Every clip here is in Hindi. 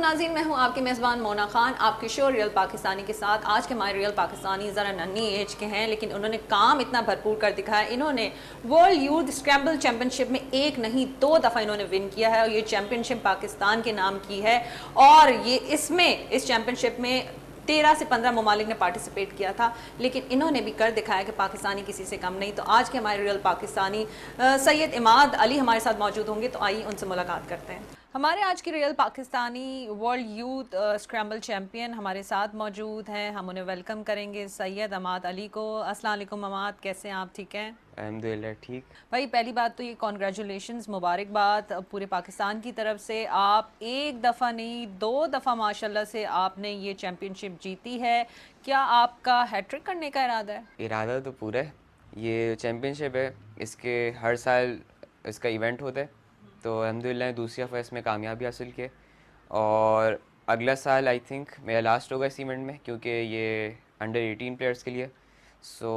नाज़रीन, मैं हूं आपकी मेज़बान मोना खान, आपके शो रियल पाकिस्तानी के साथ। आज के हमारे रियल पाकिस्तानी ज़रा नन्ही एज के हैं, लेकिन उन्होंने काम इतना भरपूर कर दिखाया। इन्होंने वर्ल्ड यूथ स्क्रैम्बल चैम्पियनशिप में एक नहीं दो दफ़ा इन्होंने विन किया है और ये चैम्पियनशिप पाकिस्तान के नाम की है। और ये इस चैम्पियनशिप में 13 से 15 ममालिक ने पार्टिसिपेट किया था, लेकिन इन्होंने भी कर दिखाया कि पाकिस्तानी किसी से कम नहीं। तो आज के हमारे रियल पाकिस्तानी सैयद इमाद अली हमारे साथ मौजूद होंगे, तो आइए उनसे मुलाकात करते हैं। हमारे आज की real Pakistani world youth scramble champion हमारे साथ मौजूद हैं। हम उन्हें वेलकम करेंगे, सैयद इमाद अली को। अस्सलाम वालेकुम इमाद, कैसे हैं आप? ठीक हैं? अल्हम्दुलिल्लाह ठीक। भाई, पहली बात तो ये कॉन्ग्रेचुलेशंस, मुबारकबाद पूरे पाकिस्तान की तरफ से। आप एक दफ़ा नहीं दो दफ़ा माशाल्लाह से आपने ये चैम्पियनशिप जीती है। क्या आपका हैट्रिक करने का इरादा है? इरादा तो पूरा है। ये चैम्पियनशिप है, इसके हर साल इसका इवेंट होता है, तो अल्हम्दुलिल्लाह दूसरी दफ़ा इसमें कामयाबी हासिल की और अगला साल आई थिंक मेरा लास्ट होगा इस इवेंट में, क्योंकि ये अंडर 18 प्लेयर्स के लिए। सो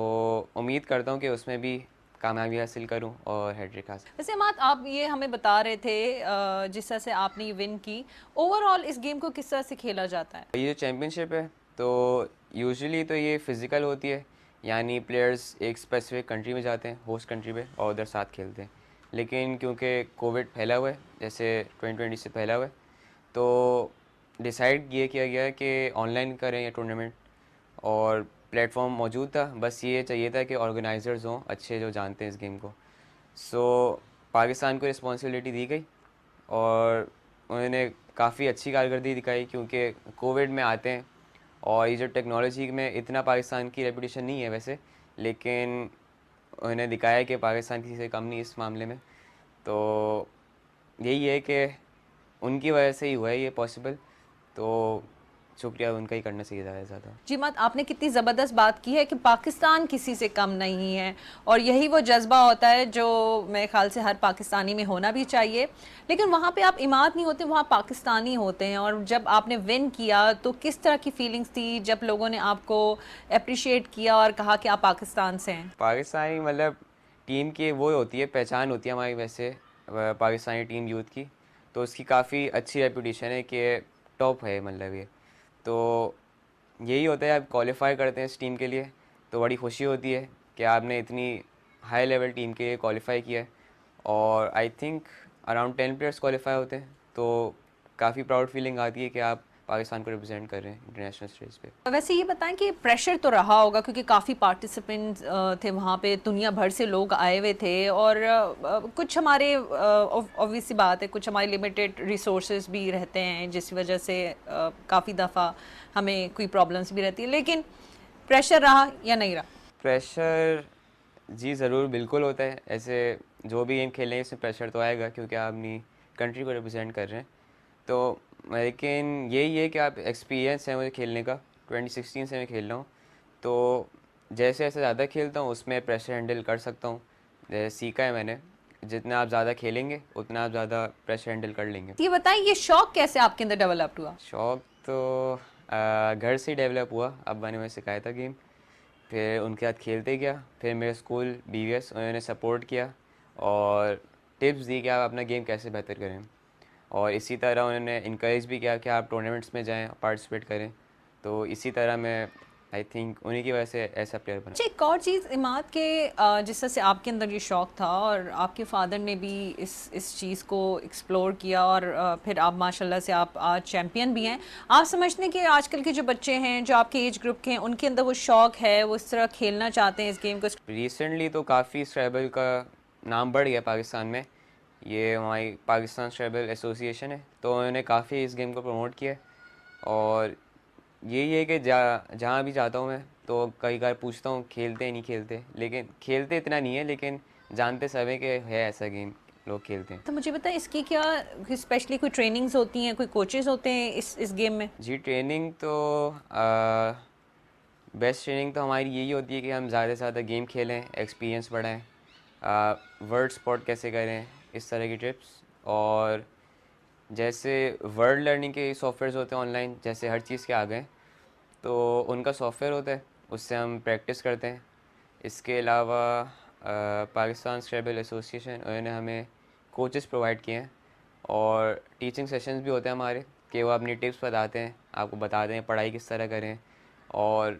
उम्मीद करता हूँ कि उसमें भी कामयाबी हासिल करूँ और हैट्रिक हासिल। वैसे अमाद, आप ये हमें बता रहे थे जिस तरह से आपने ये विन की, ओवरऑल इस गेम को किस तरह से खेला जाता है? ये जो चैम्पियनशिप है तो यूजुअली तो ये फ़िज़िकल होती है, यानी प्लेयर्स एक स्पेसिफिक कंट्री में जाते हैं, होस्ट कंट्री पे, और उधर साथ खेलते हैं। लेकिन क्योंकि कोविड फैला हुआ है, जैसे 2020 से फैला हुआ है, तो डिसाइड ये किया गया है कि ऑनलाइन करें ये टूर्नामेंट, और प्लेटफॉर्म मौजूद था, बस ये चाहिए था कि ऑर्गेनाइज़र्स हों अच्छे जो जानते हैं इस गेम को। सो पाकिस्तान को रिस्पॉन्सिबिलिटी दी गई और उन्होंने काफ़ी अच्छी कारकर्दगी दिखाई, क्योंकि कोविड में आते हैं और ये जो टेक्नोलॉजी में इतना पाकिस्तान की रेपुटेशन नहीं है वैसे, लेकिन उन्होंने दिखाया कि पाकिस्तान किसी से कम नहीं इस मामले में। तो यही है कि उनकी वजह से ही हुआ है ये पॉसिबल, तो शुक्रिया उनका ही करना चाहिए ज़्यादा से ज़्यादा। जी मत, आपने कितनी ज़बरदस्त बात की है कि पाकिस्तान किसी से कम नहीं है, और यही वो जज्बा होता है जो मेरे ख्याल से हर पाकिस्तानी में होना भी चाहिए। लेकिन वहाँ पे आप इमाद नहीं होते, वहाँ पाकिस्तानी होते हैं। और जब आपने विन किया तो किस तरह की फीलिंग्स थी जब लोगों ने आपको अप्रिशिएट किया और कहा कि आप पाकिस्तान से हैं? पाकिस्तानी मतलब टीम की वो होती है, पहचान होती है हमारी वैसे पाकिस्तानी टीम यूथ की, तो उसकी काफ़ी अच्छी रेपुटेशन है कि टॉप है मतलब ये। तो यही होता है, आप क्वालिफाई करते हैं इस टीम के लिए तो बड़ी खुशी होती है कि आपने इतनी हाई लेवल टीम के लिए क्वालिफाई किया है, और I think around 10 players qualify होते हैं, तो काफ़ी प्राउड फीलिंग आती है कि आप पाकिस्तान को रिप्रेजेंट कर रहे हैं इंटरनेशनल स्टेज पे। वैसे ये बताएं कि प्रेशर तो रहा होगा, क्योंकि काफ़ी पार्टिसिपेंट्स थे वहाँ पे, दुनिया भर से लोग आए हुए थे। और कुछ हमारे ऑब्वियस सी बात है, कुछ हमारे लिमिटेड रिसोर्सेज भी रहते हैं, जिस वजह से काफ़ी दफ़ा हमें कोई प्रॉब्लम्स भी रहती है। लेकिन प्रेशर रहा या नहीं रहा? प्रेशर जी ज़रूर बिल्कुल होता है, ऐसे जो भी गेम खेलें इसमें प्रेशर तो आएगा, क्योंकि आप अपनी कंट्री को रिप्रेजेंट कर रहे हैं। तो लेकिन यही है कि आप एक्सपीरियंस है मुझे खेलने का, 2016 से मैं खेल रहा हूँ, तो जैसे जैसे ज़्यादा खेलता हूँ उसमें प्रेशर हैंडल कर सकता हूँ। जैसे सीखा है मैंने, जितना आप ज़्यादा खेलेंगे उतना आप ज़्यादा प्रेशर हैंडल कर लेंगे। ये बताएं, ये शौक कैसे आपके अंदर डेवलप्ड हुआ? शौक तो घर से ही डेवलप हुआ, अब्बा ने मुझे सिखाया था गेम, फिर उनके साथ खेलते गया। फिर मेरे स्कूल बीवीएस उन्होंने सपोर्ट किया और टिप्स दी कि आप अपना गेम कैसे बेहतर करें, और इसी तरह उन्होंने इनकरेज भी किया कि आप टूर्नामेंट्स में जाएं, पार्टिसिपेट करें। तो इसी तरह मैं आई थिंक उन्हीं की वजह से ऐसा प्लेयर बना। अच्छा, एक और चीज़ इमाद के, जिस तरह से आपके अंदर ये शौक़ था और आपके फादर ने भी इस चीज़ को एक्सप्लोर किया, और फिर आप माशाल्लाह से आप आज चैम्पियन भी हैं। आप समझते हैं कि आजकल के जो बच्चे हैं, जो आपके एज ग्रुप के हैं, उनके अंदर वो शौक़ है, वो इस तरह खेलना चाहते हैं इस गेम को? रिसेंटली तो काफ़ी स्क्रैबल का नाम बढ़ गया पाकिस्तान में, ये हमारी पाकिस्तान स्क्रैबल एसोसिएशन है, तो उन्होंने काफ़ी इस गेम को प्रमोट किया है। और यही है कि जहाँ भी जाता हूँ मैं तो कई बार पूछता हूँ खेलते हैं नहीं खेलते, लेकिन खेलते इतना नहीं है, लेकिन जानते सब हैं कि है ऐसा गेम, लोग खेलते हैं। तो मुझे बताएं, इसकी क्या स्पेशली कोई ट्रेनिंग्स होती हैं, कोई कोचेज़ होते हैं इस गेम में? जी ट्रेनिंग तो बेस्ट ट्रेनिंग तो हमारी यही होती है कि हम ज़्यादा से ज़्यादा गेम खेलें, एक्सपीरियंस बढ़ाएं, वर्ड स्पॉट कैसे करें, इस तरह की टिप्स। और जैसे वर्ड लर्निंग के सॉफ्टवेयर्स होते हैं ऑनलाइन, जैसे हर चीज़ के आ गए, तो उनका सॉफ्टवेयर होता है, उससे हम प्रैक्टिस करते हैं। इसके अलावा पाकिस्तान स्क्रैबल एसोसिएशन उन्होंने हमें कोचेस प्रोवाइड किए हैं और टीचिंग सेशंस भी होते हैं हमारे, कि वो अपनी टिप्स बताते हैं, आपको बताते हैं पढ़ाई किस तरह करें और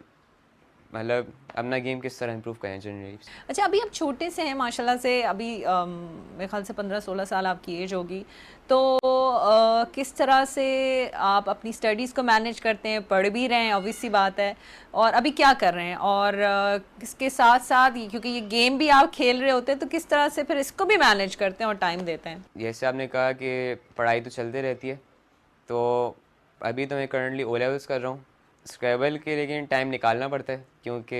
मतलब अपना गेम किस तरह इम्प्रूव करें जनरली। अच्छा, अभी आप छोटे से हैं माशाल्लाह से, अभी मेरे ख्याल से 15-16 साल आपकी एज होगी, तो किस तरह से आप अपनी स्टडीज़ को मैनेज करते हैं? पढ़ भी रहे हैं ऑब्वियस सी बात है, और अभी क्या कर रहे हैं? और इसके साथ साथ क्योंकि ये गेम भी आप खेल रहे होते हैं, तो किस तरह से फिर इसको भी मैनेज करते हैं और टाइम देते हैं? जैसे आपने कहा कि पढ़ाई तो चलती रहती है, तो अभी तो मैं करंटली ओ लेवल्स कर रहा हूँ स्क्रैबल के, लेकिन टाइम निकालना पड़ता है क्योंकि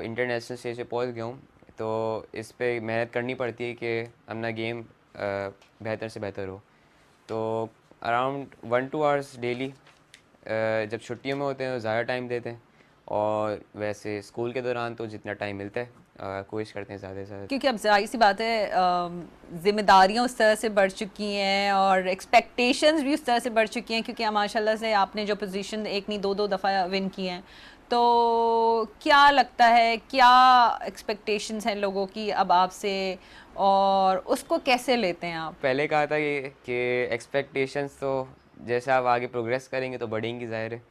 इंटरनेशनल स्टेज पे पहुँच गया हूँ, तो इस पे मेहनत करनी पड़ती है कि अपना गेम बेहतर से बेहतर हो। तो अराउंड 1-2 आवर्स डेली जब छुट्टियों में होते हैं तो ज़्यादा टाइम देते हैं, और वैसे स्कूल के दौरान तो जितना टाइम मिलता है कोशिश करते हैं ज़्यादा से ज़्यादा। क्योंकि अब जाहिर सी बात है, जिम्मेदारियां उस तरह से बढ़ चुकी हैं और एक्सपेक्टेशंस भी उस तरह से बढ़ चुकी हैं, क्योंकि माशाल्लाह से आपने जो पोजीशन एक नहीं दो दफ़ा विन की हैं, तो क्या लगता है, क्या एक्सपेक्टेशंस हैं लोगों की अब आपसे, और उसको कैसे लेते हैं आप? पहले कहा था कि एक्सपेक्टेशंस तो जैसे आप आगे प्रोग्रेस करेंगे तो बढ़ेंगी ज़ाहिर है,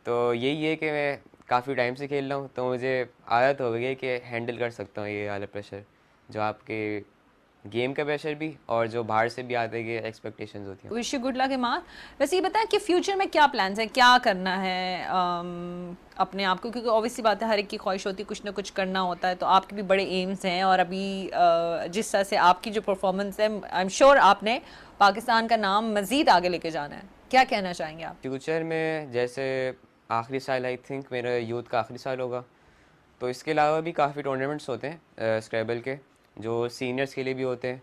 तो यही है कि मैं काफ़ी टाइम से खेल रहा हूँ, तो मुझे आदत हो गई है कि हैंडल कर सकता हूँ ये वाला प्रेशर, जो आपके गेम का प्रेशर भी और जो बाहर से भी आते हैं एक्सपेक्टेशंस होती हैं। Wish you good luck Imad. वैसे ये बताएं कि फ्यूचर में क्या प्लान्स हैं, क्या करना है अपने आप को, क्योंकि ऑब्वियसली बात है हर एक की ख्वाहिश होती है कुछ ना कुछ करना होता है, तो आपके भी बड़े एम्स हैं, और अभी जिस तरह से आपकी जो परफॉर्मेंस है, आई एम श्योर आपने पाकिस्तान का नाम मज़ीद आगे लेके जाना है। क्या कहना चाहेंगे आप? फ्यूचर में जैसे आखिरी साल आई थिंक मेरा यूथ का आखिरी साल होगा, तो इसके अलावा भी काफ़ी टूर्नामेंट्स होते हैं स्क्रैबल के, जो सीनियर्स के लिए भी होते हैं,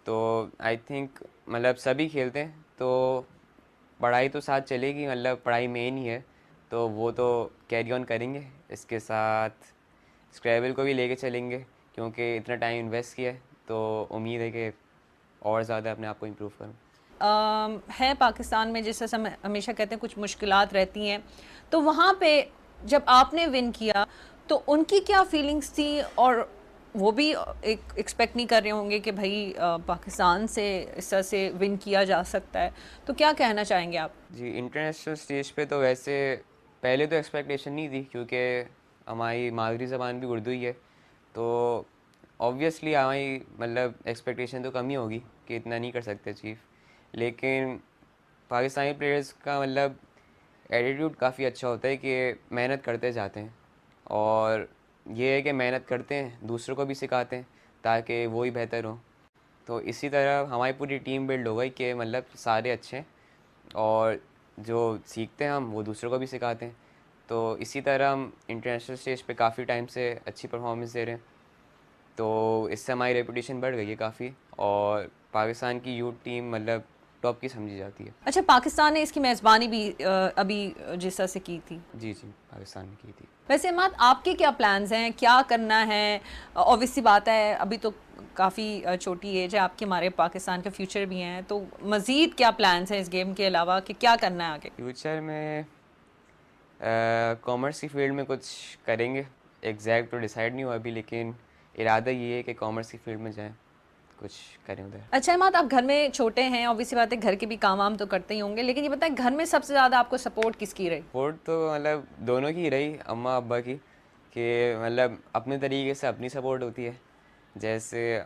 तो आई थिंक मतलब सभी खेलते हैं, तो पढ़ाई तो साथ चलेगी, मतलब पढ़ाई मेन ही है, तो वो तो कैरी ऑन करेंगे, इसके साथ स्क्रैबल को भी लेके चलेंगे क्योंकि इतना टाइम इन्वेस्ट किया है, तो उम्मीद है कि और ज़्यादा अपने आप को इम्प्रूव करूँ। है पाकिस्तान में, जैसे हम हमेशा कहते हैं कुछ मुश्किलात रहती हैं, तो वहाँ पे जब आपने विन किया तो उनकी क्या फीलिंग्स थी, और वो भी एक एक्सपेक्ट नहीं कर रहे होंगे कि भाई पाकिस्तान से इस तरह से विन किया जा सकता है, तो क्या कहना चाहेंगे आप? जी, इंटरनेशनल स्टेज पे तो वैसे पहले तो एक्सपेक्टेशन नहीं थी क्योंकि हमारी मादरी ज़बान भी उर्दू ही है, तो ऑब्वियसली हमारी मतलब एक्सपेक्टेशन तो कम ही होगी कि इतना नहीं कर सकते अचीव, लेकिन पाकिस्तानी प्लेयर्स का मतलब एटीट्यूड काफ़ी अच्छा होता है कि मेहनत करते जाते हैं, और ये है कि मेहनत करते हैं दूसरों को भी सिखाते हैं ताकि वो ही बेहतर हो, तो इसी तरह हमारी पूरी टीम बिल्ड हो गई कि मतलब सारे अच्छे हैं और जो सीखते हैं हम वो दूसरों को भी सिखाते हैं, तो इसी तरह हम इंटरनेशनल स्टेज पे काफ़ी टाइम से अच्छी परफॉर्मेंस दे रहे हैं, तो इससे हमारी रेपुटेशन बढ़ गई है काफ़ी, और पाकिस्तान की यूथ टीम मतलब टॉप की समझी जाती है। अच्छा, पाकिस्तान ने इसकी मेज़बानी भी अभी जिस तरह से की थी। जी जी, पाकिस्तान ने की थी। वैसे इमाद, आपके क्या प्लान्स हैं, क्या करना है? ऑब्वियसली बात है अभी तो काफ़ी छोटी एज है आपकी, हमारे पाकिस्तान का फ्यूचर भी हैं, तो मज़ीद क्या प्लान्स हैं इस गेम के अलावा कि क्या करना है आगे? फ्यूचर में कॉमर्स की फील्ड में कुछ करेंगे, एग्जैक्ट तो डिसाइड नहीं हुआ अभी, लेकिन इरादा ये है कि कॉमर्स की फील्ड में जाएं, कुछ करें उधर। अच्छा इमाद, आप घर में छोटे हैं, ऑब्वियसली बात है घर के भी काम वाम तो करते ही होंगे, लेकिन ये बताएं घर में सबसे ज़्यादा आपको सपोर्ट किसकी रही? सपोर्ट तो मतलब दोनों की रही, अम्मा अब्बा की, कि मतलब अपने तरीके से अपनी सपोर्ट होती है, जैसे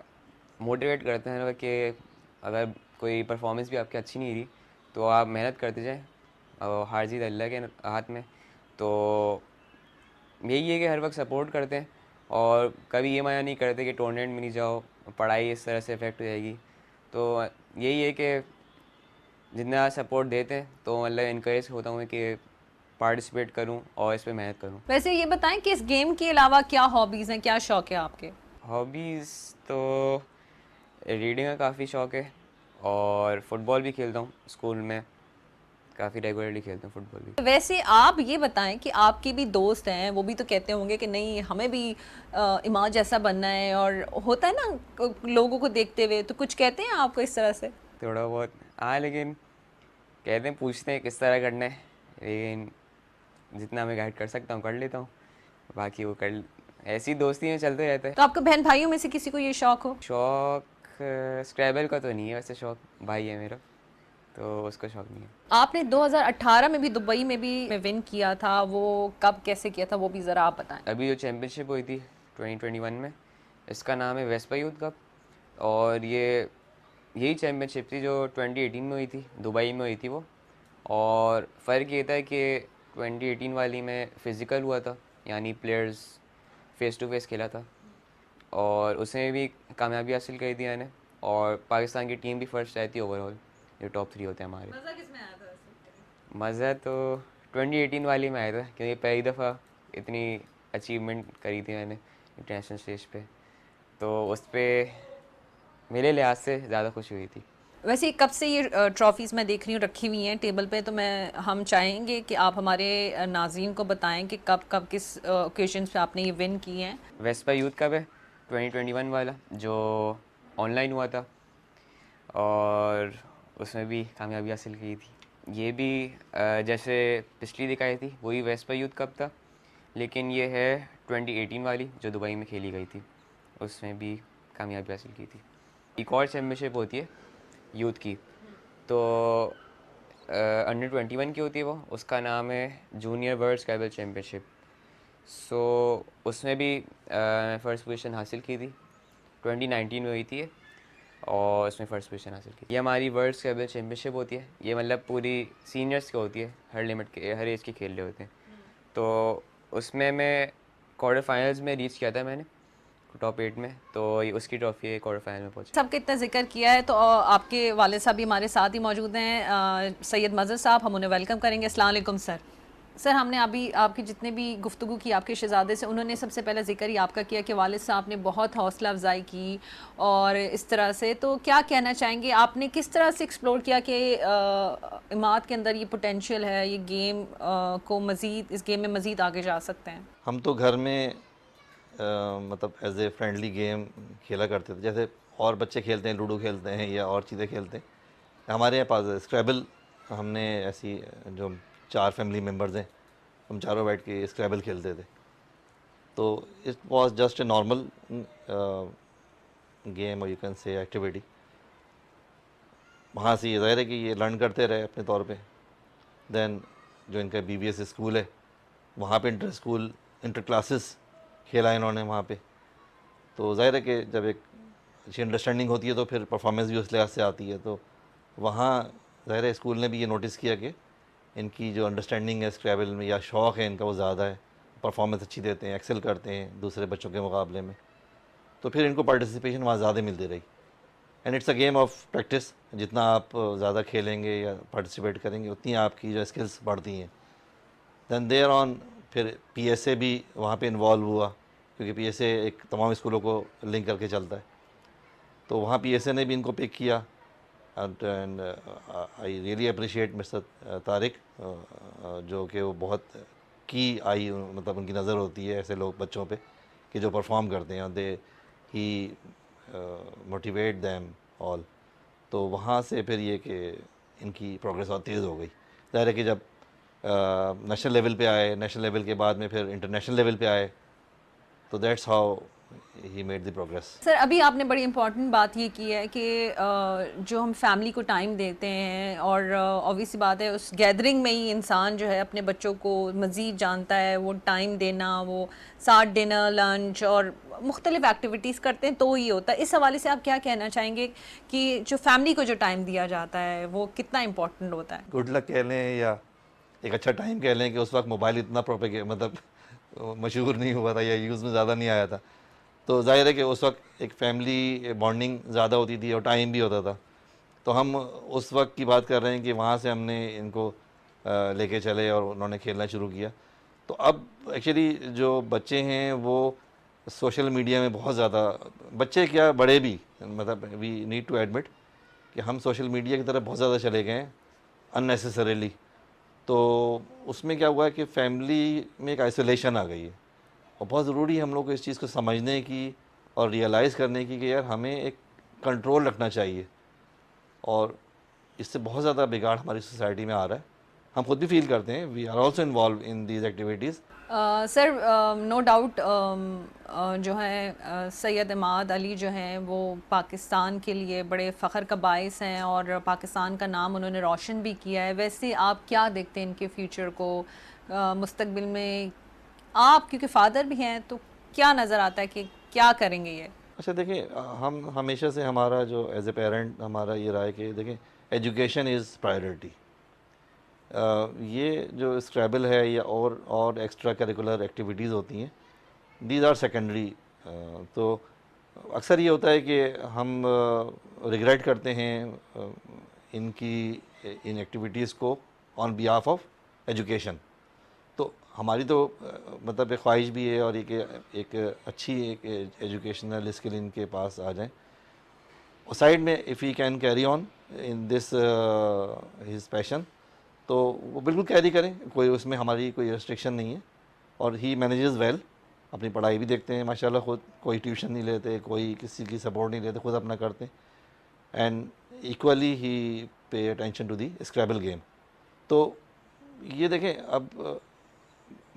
मोटिवेट करते हैं कि अगर कोई परफॉर्मेंस भी आपकी अच्छी नहीं रही तो आप मेहनत करते जाएं, और हार जीत अल्लाह के हाथ में, तो यही है कि हर वक्त सपोर्ट करते हैं और कभी ये मना नहीं करते कि टूर्नामेंट में नहीं जाओ, पढ़ाई इस तरह से इफ़ेक्ट हो जाएगी, तो यही है कि जितना सपोर्ट देते हैं तो मतलब इनकरेज होता हूँ कि पार्टिसिपेट करूँ और इस पे मेहनत करूँ। वैसे ये बताएं कि इस गेम के अलावा क्या हॉबीज़ हैं, क्या शौक है आपके? हॉबीज़ तो रीडिंग का काफ़ी शौक़ है, और फुटबॉल भी खेलता हूँ स्कूल में, काफ़ी रेगुलरली खेलता हूँ फुटबॉल भी। वैसे आप ये बताएं कि आपके भी दोस्त हैं, वो भी तो कहते होंगे कि नहीं हमें भी इमाद जैसा बनना है, और होता है ना लोगों को देखते हुए, तो कुछ कहते हैं आपको इस तरह से? थोड़ा बहुत हाँ, लेकिन कहते हैं पूछते हैं किस तरह करना है, लेकिन जितना मैं गाइड कर सकता हूँ कर लेता हूँ, बाकी वो कर ऐसी दोस्ती में चलते रहता है। तो आपको बहन भाइयों में से किसी को ये शौक हो? शौक स्क्रैबल का तो नहीं है वैसे, शौक भाई है मेरा। तो उसका शौक नहीं है। आपने 2018 में भी दुबई में भी विन किया था, वो कब कैसे किया था वो भी ज़रा आप बताएं। अभी जो चैम्पियनशिप हुई थी 2021 में, इसका नाम है वेस्पा यूथ कप, और ये यही चैम्पियनशिप थी जो 2018 में हुई थी, दुबई में हुई थी वो। और फ़र्क ये था कि 2018 वाली में फ़िज़िकल हुआ था, यानी प्लेयर्स फ़ेस टू फेस खेला था, और उसमें भी कामयाबी हासिल करी थी मैंने, और पाकिस्तान की टीम भी फर्स्ट आई थी ओवरऑल, जो टॉप 3 होते हैं हमारे। मज़ा किसमें आया था वैसे? मज़ा तो 2018 वाली में आया था, क्योंकि पहली दफ़ा इतनी अचीवमेंट करी थी मैंने इंटरनेशनल स्टेज पे, तो उस पर मेरे लिहाज से ज़्यादा खुशी हुई थी। वैसे कब से ये ट्रॉफीज़ मैं देख रही हूँ रखी हुई हैं टेबल पे, तो हम चाहेंगे कि आप हमारे नाज़रीन को बताएं कि कब कब किस ओकेजन्स पे आपने ये विन की हैं। वेस्पा यूथ कप है 2021 वाला, जो ऑनलाइन हुआ था, और उसमें भी कामयाबी हासिल की थी। ये भी जैसे पिछली दिखाई थी वही वेस्पा यूथ कप था, लेकिन ये है 2018 वाली जो दुबई में खेली गई थी, उसमें भी कामयाबी हासिल की थी। एक और चैम्पियनशिप होती है यूथ की, तो अंडर 21 की होती है वो, उसका नाम है जूनियर वर्ल्ड स्क्रैबल चैम्पियनशिप। सो उसमें भी फ़र्स्ट पोजीशन हासिल की थी, 2019 में हुई थी ये, और उसमें फ़र्स्ट पोजीशन हासिल की। ये हमारी वर्ल्ड स्क्रैबल चैम्पियनशिप होती है, ये मतलब पूरी सीनियर्स की होती है, हर लिमिट के हर एज के खेल रहे होते हैं। तो उसमें मैं क्वार्टर फाइनल्स में रीच किया था मैंने, टॉप 8 में, तो ये उसकी ट्रॉफी है, क्वार्टर फाइनल में पहुंची। सबके इतना जिक्र किया है तो आपके वाले साहब भी हमारे साथ ही मौजूद हैं, सैयद मज़हर साहब, हम उन्हें वेलकम करेंगे। अस्सलाम वालेकुम सर। सर, हमने अभी आपकी जितने भी गुफ्तगू की आपके शहज़ादे से, उन्होंने सबसे पहले जिक्र ही आपका किया कि वालिद साहब ने बहुत हौसला अफजाई की और इस तरह से, तो क्या कहना चाहेंगे, आपने किस तरह से एक्सप्लोर किया कि इमाद के अंदर ये पोटेंशियल है, ये गेम को मज़ीद, इस गेम में मज़ीद आगे जा सकते हैं? हम तो घर में मतलब एज ए फ्रेंडली गेम खेला करते थे, जैसे और बच्चे खेलते हैं, लूडो खेलते हैं या और चीज़ें खेलते हैं। हमारे यहाँ पास स्क्रैबल, हमने ऐसी जो 4 फैमिली मेम्बर्स हैं, हम चारों बैठ के स्क्रैबल खेलते थे। तो it was just a normal game, और यू कैन से एक्टिविटी। वहाँ से ये ज़ाहिर है कि ये लर्न करते रहे अपने तौर पे। देन जो इनका BBS स्कूल है, वहाँ पे इंटर क्लासेस खेला इन्होंने वहाँ पे। तो ज़ाहिर है कि जब एक अच्छी अंडरस्टैंडिंग होती है तो फिर परफॉर्मेंस भी उस लिहाज से आती है। तो वहाँ ज़ाहिर है स्कूल ने भी ये नोटिस किया कि इनकी जो अंडरस्टैंडिंग है स्क्रैबल में या शौक़ है इनका वो ज़्यादा है, परफॉर्मेंस अच्छी देते हैं, एक्सेल करते हैं दूसरे बच्चों के मुकाबले में। तो फिर इनको पार्टिसिपेशन वहाँ ज़्यादा मिलती रही। And it's a game of practice, जितना आप ज़्यादा खेलेंगे या पार्टिसिपेट करेंगे उतनी आपकी जो स्किल्स बढ़ती हैं। दैन देयर ऑन फिर PSA भी वहाँ पे इन्वॉल्व हुआ, क्योंकि PSA एक तमाम स्कूलों को लिंक करके चलता है। तो वहाँ PSA ने भी इनको पिक किया, and I really appreciate mister Tariq, जो कि वो बहुत की आई, मतलब उनकी नज़र होती है ऐसे लोग बच्चों पे कि जो परफॉर्म करते हैं, दे ही मोटिवेट दैम ऑल। तो वहाँ से फिर ये कि इनकी प्रोग्रेस और तेज़ हो गई। ज़ाहिर है कि जब नेशनल लेवल पे आए, नेशनल लेवल के बाद में फिर इंटरनेशनल लेवल पे आए, तो that's how he made the progress. Sir, अभी आपने बड़ी इंपॉर्टेंट बात ये की है कि जो हम फैमिली को टाइम देते हैं, और ऑब्वियस सी बात है उस गैदरिंग में ही इंसान जो है अपने बच्चों को मज़ीद जानता है, वो टाइम देना, वो साथ डिनर, लंच और मुख्तलिफ एक्टिविटीज़ करते हैं तो ही होता है। इस हवाले से आप क्या कहना चाहेंगे कि जो फैमिली को जो टाइम दिया जाता है वो कितना इम्पोर्टेंट होता है? गुड लक कह लें या एक अच्छा टाइम कह लें कि उस वक्त मोबाइल इतना मतलब मशहूर नहीं हुआ था या यूज़ में ज़्यादा नहीं आया था। तो जाहिर है कि उस वक्त एक फैमिली बॉन्डिंग ज़्यादा होती थी और टाइम भी होता था। तो हम उस वक्त की बात कर रहे हैं कि वहाँ से हमने इनको लेके चले और उन्होंने खेलना शुरू किया। तो अब एक्चुअली जो बच्चे हैं वो सोशल मीडिया में बहुत ज़्यादा, बच्चे क्या बड़े भी, मतलब वी नीड टू एडमिट कि हम सोशल मीडिया की तरफ बहुत ज़्यादा चले गए हैं अननेसेसरीली। तो उसमें क्या हुआ है कि फैमिली में एक आइसोलेशन आ गई है, और बहुत ज़रूरी है हम लोग को इस चीज़ को समझने की और रियलाइज़ करने की कि यार हमें एक कंट्रोल रखना चाहिए। और इससे बहुत ज़्यादा बिगाड़ हमारी सोसाइटी में आ रहा है। हम खुद भी फील करते हैं, we are also involve in these activities. Sir no doubt जो है सैयद इमाद अली जो हैं वो पाकिस्तान के लिए बड़े फ़ख्र का बाइस हैं और पाकिस्तान का नाम उन्होंने रोशन भी किया है। वैसे आप क्या देखते हैं इनके फ्यूचर को, मुस्तकबिल में? आप क्योंकि फ़ादर भी हैं तो क्या नज़र आता है कि क्या करेंगे ये? अच्छा देखिए, हम हमेशा से हमारा जो एज ए पेरेंट हमारा ये रहा है कि देखें, एजुकेशन इज़ प्रायोरिटी। ये जो स्क्रैबल है या और एक्स्ट्रा करिकुलर एक्टिविटीज़ होती हैं, दीज आर सेकेंडरी। तो अक्सर ये होता है कि हम रिग्रेट करते हैं इनकी इन एक्टिविटीज़ को ऑन बिहाफ ऑफ एजुकेशन। तो हमारी तो मतलब एक ख्वाहिश भी है और एक अच्छी एक एजुकेशनल स्किल इनके पास आ जाए, और साइड में if he can carry on in this his passion तो वो बिल्कुल कैरी करें, कोई उसमें हमारी कोई रिस्ट्रिक्शन नहीं है। और ही मैनेजेस वेल, अपनी पढ़ाई भी देखते हैं माशाल्लाह खुद, कोई ट्यूशन नहीं लेते, कोई किसी की सपोर्ट नहीं लेते, खुद अपना करते हैं। एंड इक्वली ही pay attention to the scrabble game. तो ये देखें, अब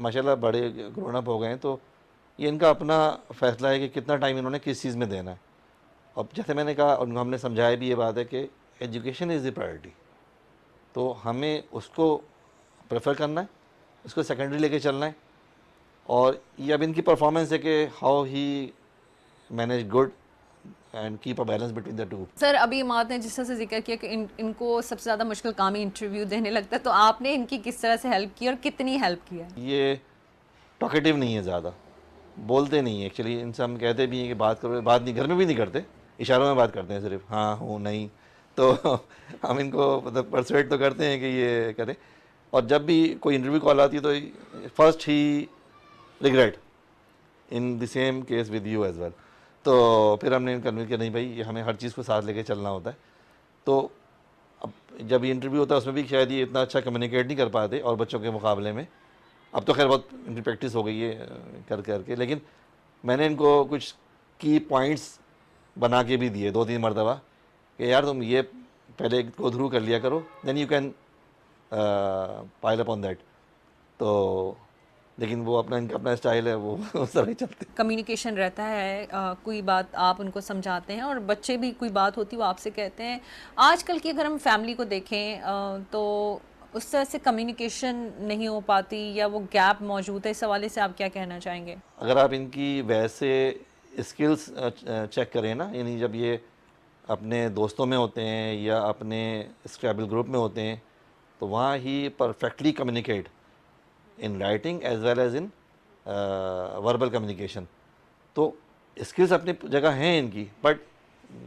माशाल्लाह बड़े ग्रोन अप हो गए हैं, तो ये इनका अपना फ़ैसला है कि कितना टाइम इन्होंने किस चीज़ में देना है। अब जैसे मैंने कहा, उनको हमने समझाया भी ये बात है कि एजुकेशन इज़ द प्रायोरिटी, तो हमें उसको प्रेफर करना है, उसको सेकेंडरी लेके चलना है। और ये अब इनकी परफॉर्मेंस है कि how he manage good and keep a balance between the two. Sir अभी इमाद ने जिस तरह से जिक्र किया कि इनको सबसे ज़्यादा मुश्किल काम ही इंटरव्यू देने लगता है, तो आपने इनकी किस तरह से हेल्प की और कितनी हेल्प की है? ये टॉकेटिव नहीं है, ज़्यादा बोलते नहीं है एक्चुअली। इनसे हम कहते भी हैं कि बात करो, बात नहीं, घर में भी नहीं करते, इशारों में बात करते हैं सिर्फ, हाँ हूँ नहीं। तो हम इनको मतलब परसुएट तो करते हैं कि ये करें। और जब भी कोई इंटरव्यू कॉल आती है तो फर्स्ट ही regret in the same case with you as well. तो फिर हमने कन्विंस किया नहीं भाई, ये हमें हर चीज़ को साथ लेके चलना होता है। तो अब जब ये इंटरव्यू होता है उसमें भी शायद ये इतना अच्छा कम्युनिकेट नहीं कर पाते और बच्चों के मुकाबले में। अब तो खैर बहुत इनकी प्रैक्टिस हो गई है कर करके, लेकिन मैंने इनको कुछ की पॉइंट्स बना के भी दिए 2-3 मरतबा कि यार तुम ये पहले गो थ्रू कर लिया करो, then you can pile up on that. तो लेकिन वो अपना इनका अपना स्टाइल है, वो उस तरह ही चलते हैं। कम्युनिकेशन रहता है, कोई बात आप उनको समझाते हैं और बच्चे भी कोई बात होती है वो आपसे कहते हैं। आजकल की अगर हम फैमिली को देखें तो उस तरह से कम्युनिकेशन नहीं हो पाती या वो गैप मौजूद है, इस हवाले से आप क्या कहना चाहेंगे? अगर आप इनकी वैसे स्किल्स चेक करें ना, यानी जब ये अपने दोस्तों में होते हैं या अपने स्क्रैबल ग्रुप में होते हैं, तो वहाँ ही perfectly communicate in writing as well as in verbal communication. तो स्किल्स अपनी जगह हैं इनकी, but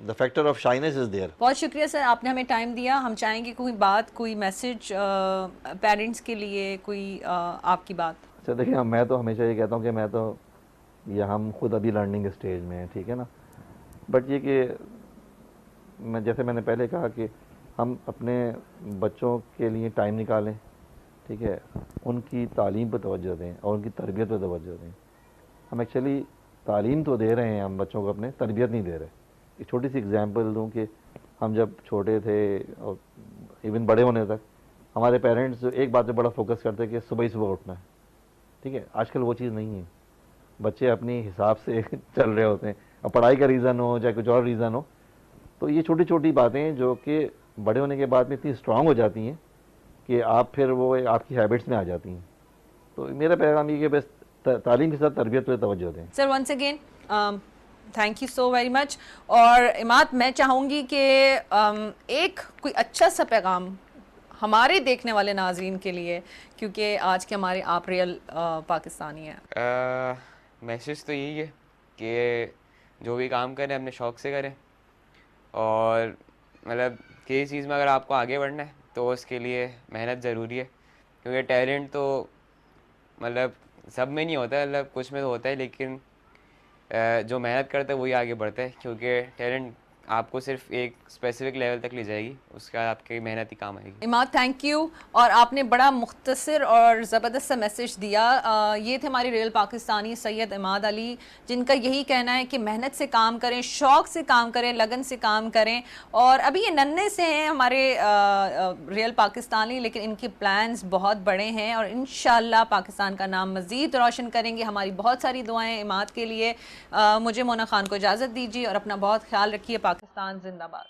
the factor of shyness is there. बहुत शुक्रिया सर, आपने हमें टाइम दिया। हम चाहेंगे कोई बात, कोई मैसेज पेरेंट्स के लिए, कोई आपकी बात। अच्छा देखिए, मैं तो हमेशा ये कहता हूँ कि मैं तो, या हम खुद अभी लर्निंग स्टेज में हैं, ठीक है ना, बट ये कि मैं जैसे मैंने पहले कहा कि हम अपने बच्चों के लिए टाइम निकालें, ठीक है, उनकी तालीम पर तवज्जो दें और उनकी तरबियत पर तवज्जो दें। हम एक्चुअली तालीम तो दे रहे हैं हम बच्चों को, अपने तरबियत नहीं दे रहे। एक छोटी सी एग्जांपल दूं कि हम जब छोटे थे और इवन बड़े होने तक, हमारे पेरेंट्स एक बात पे बड़ा फोकस करते कि सुबह ही सुबह उठना है, ठीक है। आजकल वो चीज़ नहीं है, बच्चे अपने हिसाब से चल रहे होते हैं। अब पढ़ाई का रीज़न हो चाहे कुछ और रीज़न हो, तो ये छोटी छोटी बातें जो कि बड़े होने के बाद में इतनी स्ट्रांग हो जाती हैं कि आप फिर वो आपकी हैबिट्स में आ जाती हैं। तो मेरा पैगाम ये कि बस तालीम के साथ तरबियत पर तवज्जो दें। Sir once again thank you so very much. और इमाद, मैं चाहूँगी कि एक कोई अच्छा सा पैगाम हमारे देखने वाले नाजरीन के लिए, क्योंकि आज के हमारे आप रियल पाकिस्तानी हैं। मैसेज तो यही है कि जो भी काम करें अपने शौक़ से करें, और मतलब किसी चीज़ में अगर आपको आगे बढ़ना है तो उसके लिए मेहनत ज़रूरी है, क्योंकि टैलेंट तो मतलब सब में नहीं होता है, मतलब कुछ में तो होता है, लेकिन जो मेहनत करता है वही आगे बढ़ता है, क्योंकि टैलेंट आपको सिर्फ एक स्पेसिफिक लेवल तक ले जाएगी, उसके बाद आपकी मेहनत ही काम आएगी। Imad, thank you. और आपने बड़ा मुख्तसर और ज़बरदस्त सा मैसेज दिया। ये थे हमारे रियल पाकिस्तानी सैयद इमाद अली, जिनका यही कहना है कि मेहनत से काम करें, शौक़ से काम करें, लगन से काम करें। और अभी ये नन्हे से हैं हमारे रियल पाकिस्तानी, लेकिन इनके प्लान्स बहुत बड़े हैं और इंशाल्लाह पाकिस्तान का नाम मज़ीद रोशन करेंगे। हमारी बहुत सारी दुआएं इमाद के लिए। मुझे मोना खान को इजाज़त दीजिए और अपना बहुत ख्याल रखिए। पाकिस्तान जिंदाबाद।